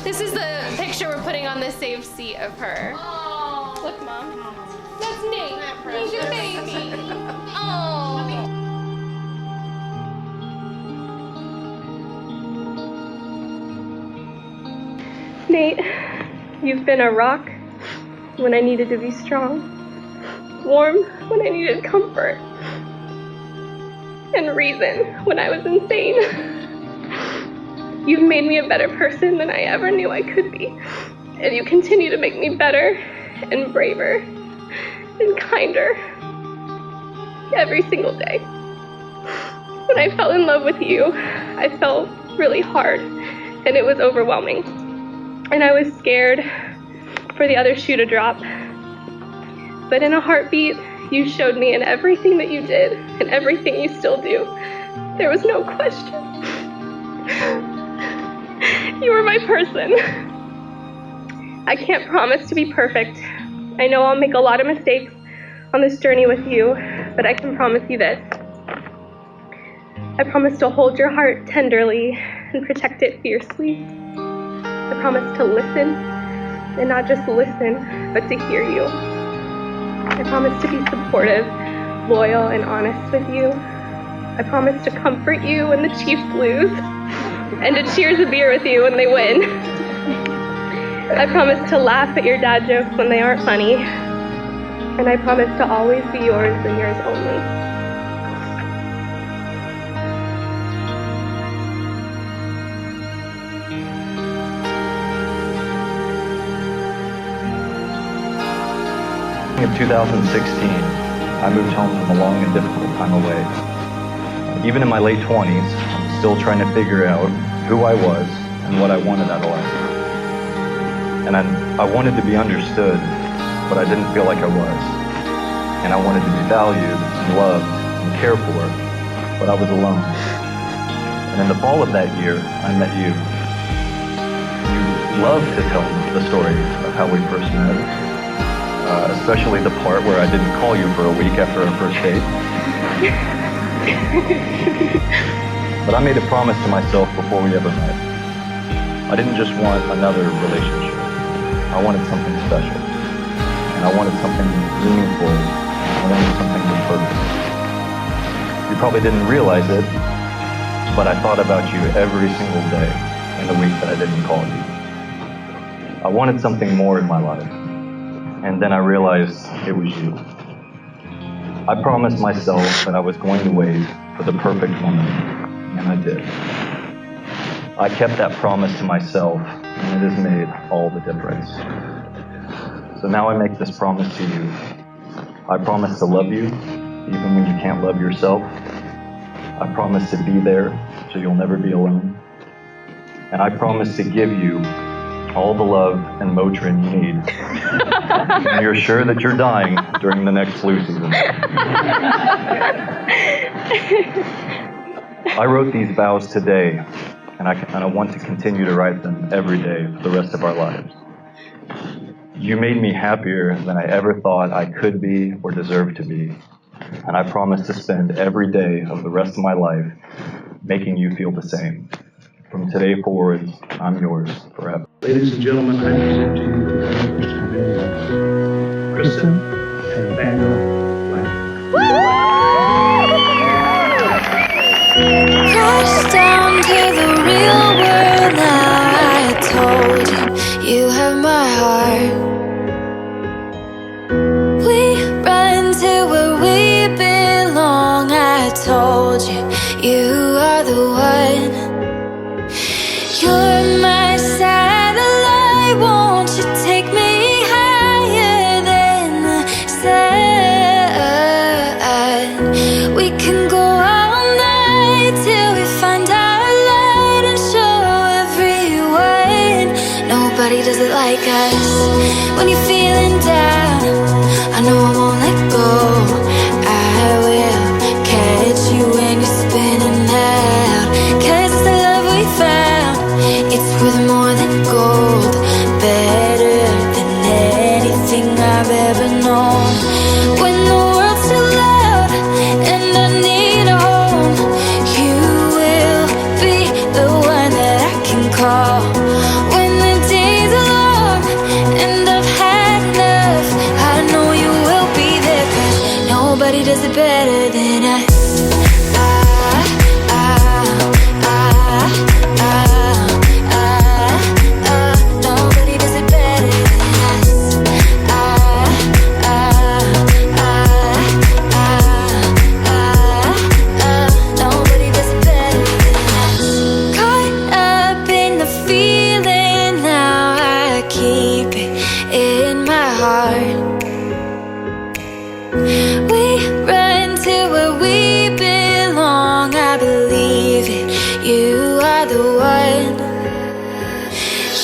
This is the picture we're putting on the saved seat of her. Oh. Look, Mom. That's Nate. He's your baby. Oh. Nate, you've been a rock when I needed to be strong, warm when I needed comfort, and reason when I was insane. You've made me a better person than I ever knew I could be, and you continue to make me better and braver and kinder every single day. When I fell in love with you, I fell really hard, and it was overwhelming. And I was scared for the other shoe to drop. But in a heartbeat, you showed me in everything that you did and everything you still do, there was no question. You were my person. I can't promise to be perfect. I know I'll make a lot of mistakes on this journey with you, but I can promise you this. I promise to hold your heart tenderly and protect it fiercely. I promise to listen, and not just listen, but to hear you. I promise to be supportive, loyal, and honest with you. I promise to comfort you when the Chiefs lose, and to cheers a beer with you when they win. I promise to laugh at your dad jokes when they aren't funny, and I promise to always be yours and yours only. In 2016, I moved home from a long and difficult time away. Even in my late 20s, I'm still trying to figure out who I was and what I wanted out of life. And I wanted to be understood, but I didn't feel like I was. And I wanted to be valued and loved and cared for, but I was alone. And in the fall of that year, I met you. You loved to tell the story of how we first met. Especially the part where I didn't call you for a week after our first date. But I made a promise to myself before we ever met. I didn't just want another relationship. I wanted something special. And I wanted something meaningful. I wanted something with purpose. You probably didn't realize it, but I thought about you every single day in the week that I didn't call you. I wanted something more in my life. And then I realized it was you. I promised myself that I was going to wait for the perfect woman, and I did. I kept that promise to myself, and it has made all the difference. So now I make this promise to you. I promise to love you, even when you can't love yourself. I promise to be there, so you'll never be alone. And I promise to give you all the love and Motrin you need. And you're sure that you're dying during the next flu season. I wrote these vows today, and I want to continue to write them every day for the rest of our lives. You made me happier than I ever thought I could be or deserved to be. And I promise to spend every day of the rest of my life making you feel the same. From today forward, I'm yours forever. Ladies and gentlemen, I present to you the members of the Kristen and Daniel Blank. Crash down to the real world now. I told you, you have my heart. We run to where we belong. I told you, you are the one. You're my satellite, won't you take me higher than the sun? We can go all night till we find our light and show everyone nobody does it like us. When you're feeling down, I know I won't let go. I will catch you when you're spinning out, 'cause it's the love we found. It's worth more than gold, better than anything I've ever known. When the world's too loud and I need a home, you will be the one that I can call. When the better than us. Nobody does it better than us. Nobody does it better than us. Caught up in the feeling, now I keep it in my heart. We run to where we belong, I believe it, you are the one.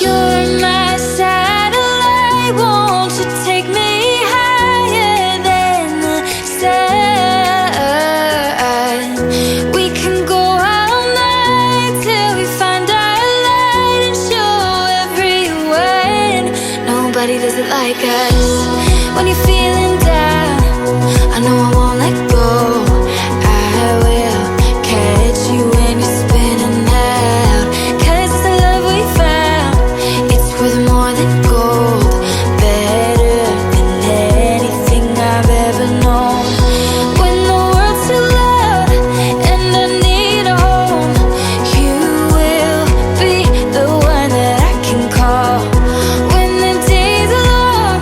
You're my satellite, won't you take me higher than the sun? We can go all night till we find our light and show everyone nobody does it like us. When you're feeling down, I know I won't let go. I will catch you when you're spinning out. 'Cause it's the love we found, it's worth more than gold, better than anything I've ever known. When the world's too loud and I need a home, you will be the one that I can call. When the days are long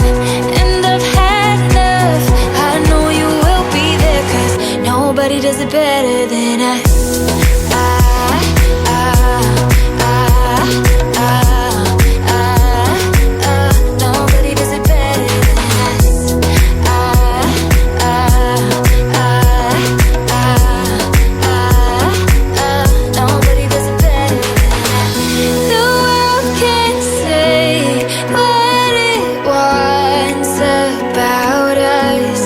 and I've had enough, I know you will be there, 'cause nobody does it better than us. Nobody does it better than us. Nobody does it better than us. The world can say what it wants about us,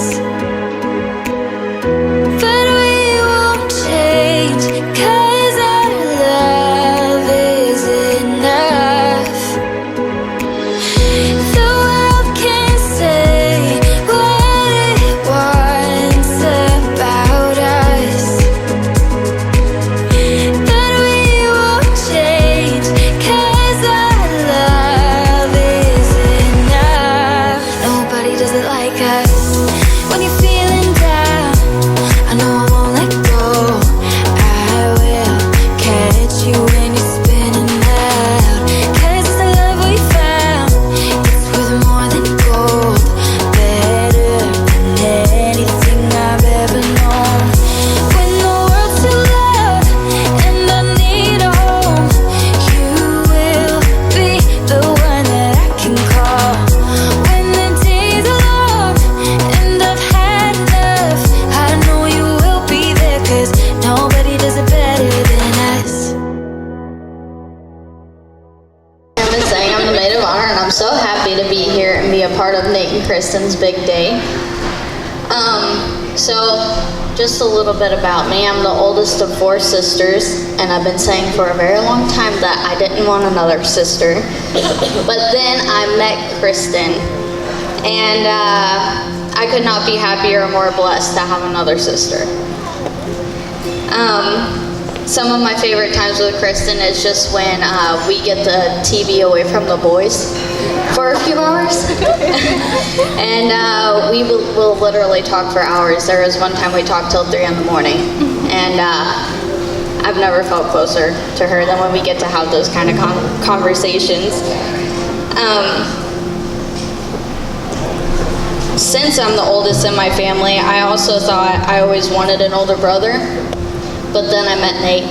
but we won't change, 'cause our love is enough. The world can say what it wants about us, but we won't change, 'cause our love is enough. Nobody does it like us. When you're feeling down, I know I won't let go. I will catch you when you're spinning out. 'Cause it's the love we found, it's worth more than gold, better than anything I've ever known. When the world's too loud and I need a home, you will be the one that I can call. When the days are long and I've had enough, I know you will be there, 'cause nobody does it better than us. I'm saying I'm the maid of honor, and I'm so happy to be here and be a part of Nate and Kristen's big day. So just a little bit about me. I'm the oldest of 4 sisters, and I've been saying for a very long time that I didn't want another sister. But then I met Kristen, and I could not be happier or more blessed to have another sister. Some of my favorite times with Kristen is just when we get the TV away from the boys for a few hours. And we will literally talk for hours. There was one time we talked till 3 in the morning. And I've never felt closer to her than when we get to have those kind of conversations. Since I'm the oldest in my family, I also thought I always wanted an older brother. But then I met Nate.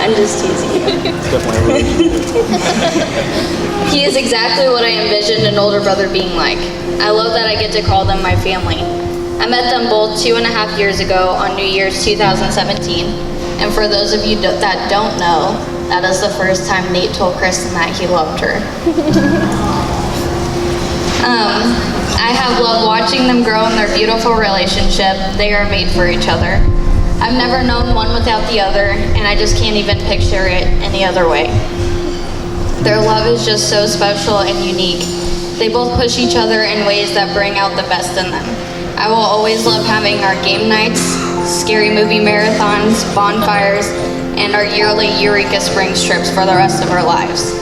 I'm just teasing you. He is exactly what I envisioned an older brother being like. I love that I get to call them my family. I met them both 2.5 years ago on New Year's 2017. And for those of you that don't know, that is the first time Nate told Kristen that he loved her. I have loved watching them grow in their beautiful relationship. They are made for each other. I've never known one without the other, and I just can't even picture it any other way. Their love is just so special and unique. They both push each other in ways that bring out the best in them. I will always love having our game nights, scary movie marathons, bonfires, and our yearly Eureka Springs trips for the rest of our lives.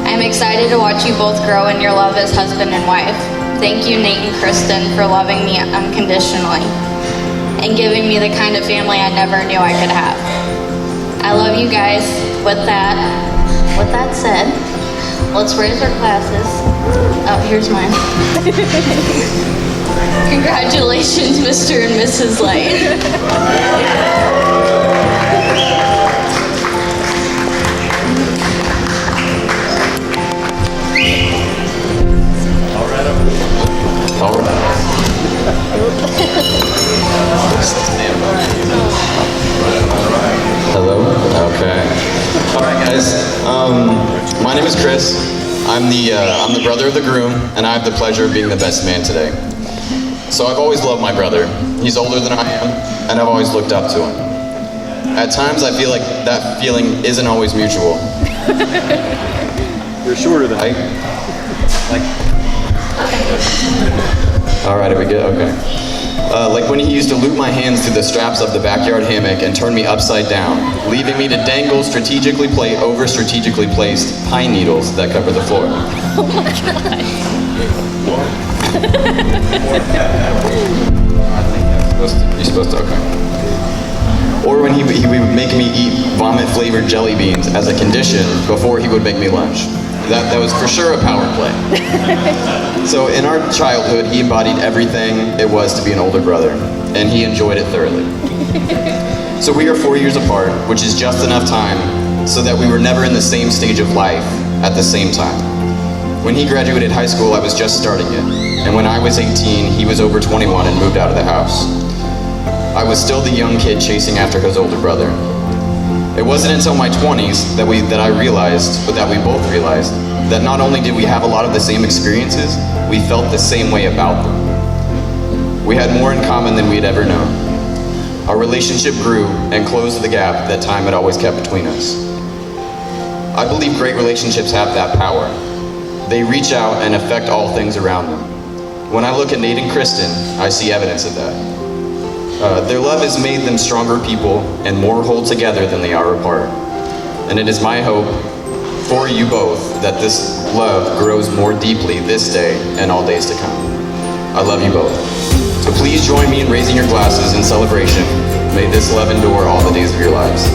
I'm excited to watch you both grow in your love as husband and wife. Thank you, Nate and Kristen, for loving me unconditionally and giving me the kind of family I never knew I could have. I love you guys. With that said, let's raise our glasses. Oh, here's mine. Congratulations, Mr. and Mrs. Light. All right. Hello? Okay. All right, guys. My name is Chris. I'm the brother of the groom, and I have the pleasure of being the best man today. So I've always loved my brother. He's older than I am, and I've always looked up to him. At times, I feel like that feeling isn't always mutual. You're shorter than All right, here we go, okay. Like when he used to loop my hands through the straps of the backyard hammock and turn me upside down, leaving me to dangle strategically placed pine needles that cover the floor. Oh my God. You're supposed to, okay. Or when he would make me eat vomit-flavored jelly beans as a condition before he would make me lunch. That was for sure a power play. So in our childhood, he embodied everything it was to be an older brother, and he enjoyed it thoroughly. So we are 4 years apart, which is just enough time so that we were never in the same stage of life at the same time. When he graduated high school, I was just starting it, and when I was 18, he was over 21 and moved out of the house. I was still the young kid chasing after his older brother. It wasn't until my 20s that we both realized, that not only did we have a lot of the same experiences, we felt the same way about them. We had more in common than we had ever known. Our relationship grew and closed the gap that time had always kept between us. I believe great relationships have that power. They reach out and affect all things around them. When I look at Nate and Kristen, I see evidence of that. Their love has made them stronger people and more whole together than they are apart. And it is my hope for you both that this love grows more deeply this day and all days to come. I love you both. So please join me in raising your glasses in celebration. May this love endure all the days of your lives.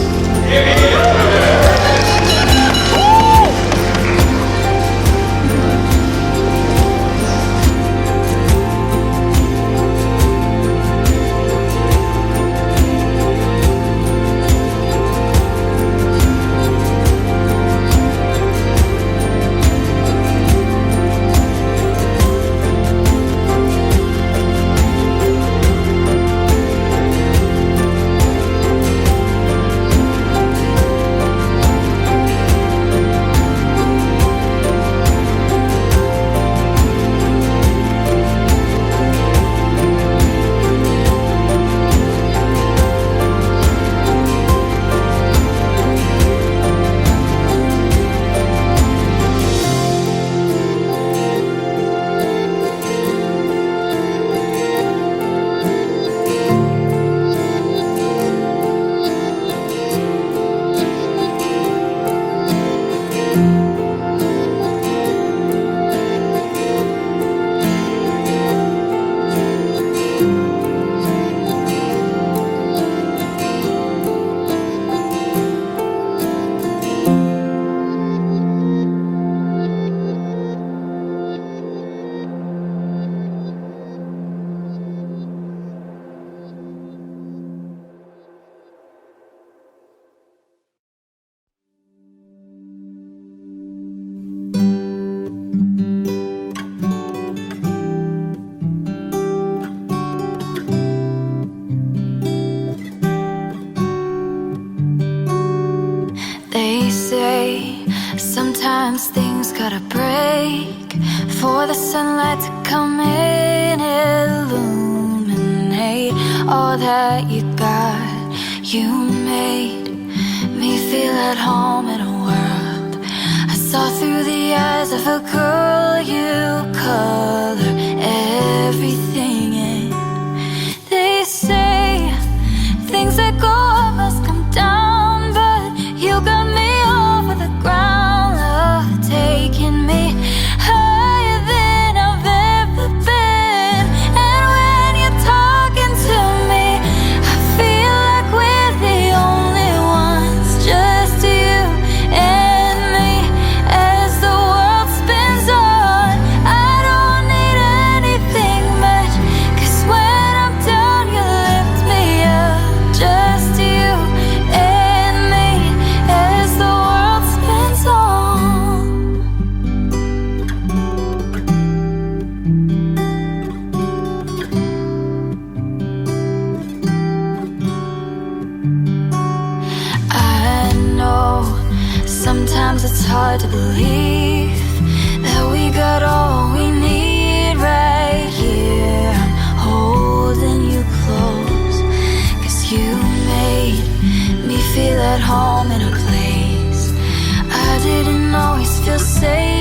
They say sometimes things gotta break for the sunlight to come in, illuminate all that you got. You made me feel at home in a world I saw through the eyes of a girl. You color everything in. They say things that go up must come down, but you got me over the ground, love taking me higher than I've ever hard to believe that we got all we need right here. I'm holding you close, 'cause you made me feel at home in a place I didn't always feel safe